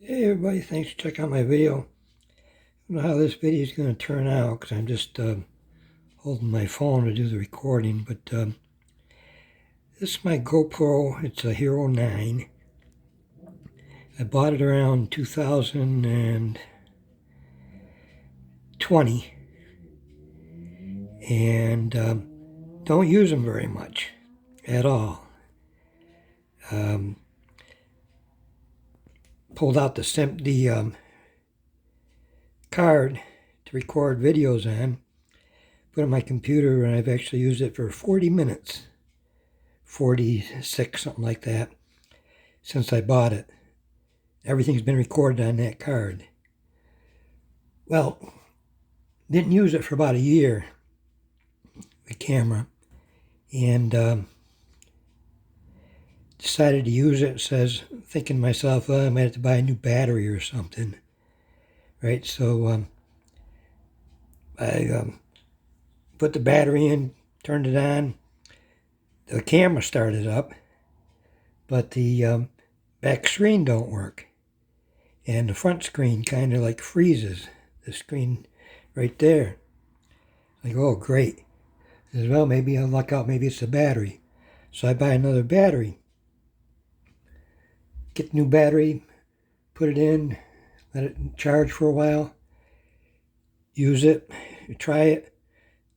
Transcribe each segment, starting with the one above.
Hey everybody, thanks for checking out my video. I don't know how this video is going to turn out because I'm just holding my phone to do the recording, but this is my GoPro. It's a Hero 9. I bought it around 2020 and don't use them very much at all. Pulled out the card to record videos on, put it on my computer, and I've actually used it for 40 minutes, 46, something like that, since I bought it. Everything's been recorded on that card. Well, didn't use it for about a year, the camera, and decided to use it. Thinking to myself, I might have to buy a new battery or something, right? So I put the battery in, turned it on. The camera started up, but the back screen don't work. And the front screen kind of like freezes. The screen right there. Like, oh, great. I said, well, maybe I'll luck out. Maybe it's the battery. So I buy another battery. Get the new battery, put it in, let it charge for a while. Use it, try it.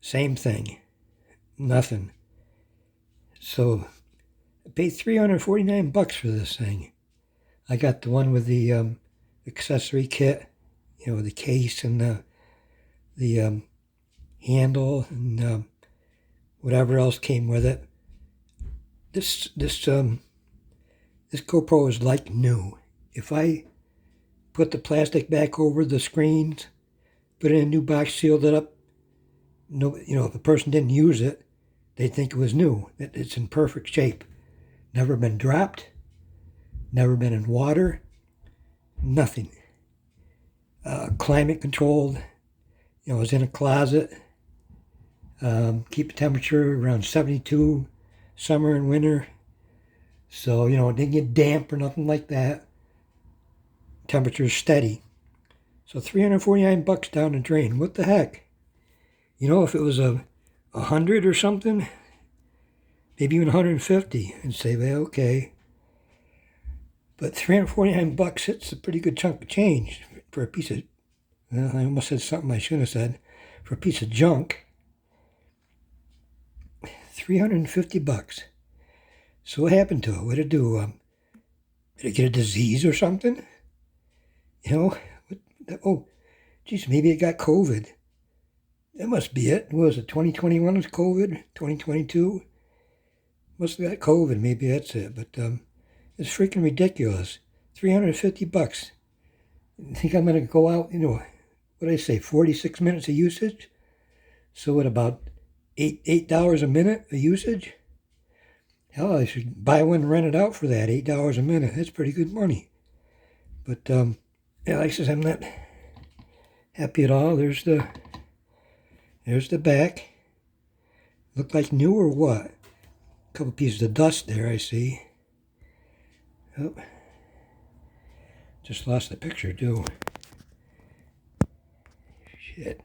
Same thing. Nothing. So I paid $349 for this thing. I got the one with the accessory kit, with the case and the handle and whatever else came with it. This GoPro is like new. If I put the plastic back over the screens, put it in a new box, sealed it up, no, if a person didn't use it, they'd think it was new. It's in perfect shape. Never been dropped, never been in water, nothing. Climate controlled, it was in a closet. Keep the temperature around 72, summer and winter. So, it didn't get damp or nothing like that. Temperature's steady. So $349 down the drain. What the heck? If it was 100 or something, maybe even 150, and say, well, okay. But $349, it's a pretty good chunk of change for a piece of, well, I almost said something I shouldn't have said, for a piece of junk. $350. So what happened to it? What did it do? Did it get a disease or something? Oh, geez, maybe it got COVID. That must be it. What was it, 2021 was COVID? 2022? Must have got COVID. Maybe that's it. But it's freaking ridiculous. $350. I think I'm going to go out, what did I say, 46 minutes of usage? So at about $8 a minute of usage? Hell, I should buy one and rent it out for that, $8 a minute. That's pretty good money. But, yeah, like I said, I'm not happy at all. There's the back. Look like new or what? A couple pieces of dust there, I see. Oh, just lost the picture, too. Shit.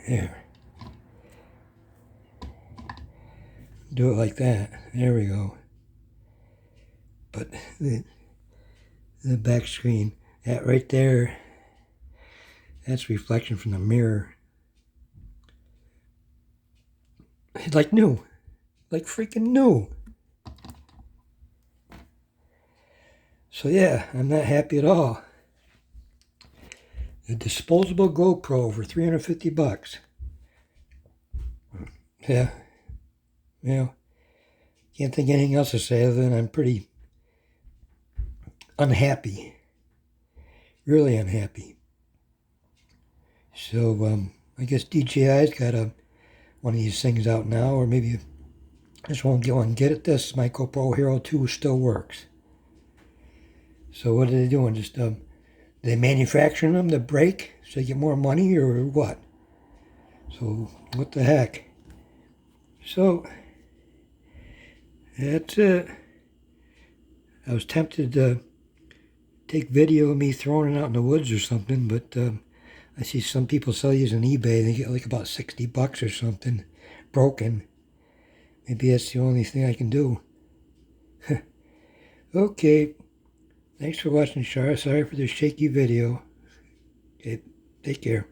There. Do it like that. There we go. But the back screen, that right there, that's reflection from the mirror. It's like new. Like freaking new. So yeah, I'm not happy at all. A disposable GoPro for $350. Yeah. Can't think of anything else to say other than I'm pretty unhappy. Really unhappy. So I guess DJI's got one of these things out now, or maybe I just won't get one. Get it, this my GoPro Hero 2 still works. So what are they doing? Just they manufacturing them to break so you get more money or what? So what the heck? So that's it. I was tempted to take video of me throwing it out in the woods or something, but I see some people sell these on eBay. They get like about $60 or something broken. Maybe that's the only thing I can do. Okay. Thanks for watching, Shara. Sorry for the shaky video. Okay, take care.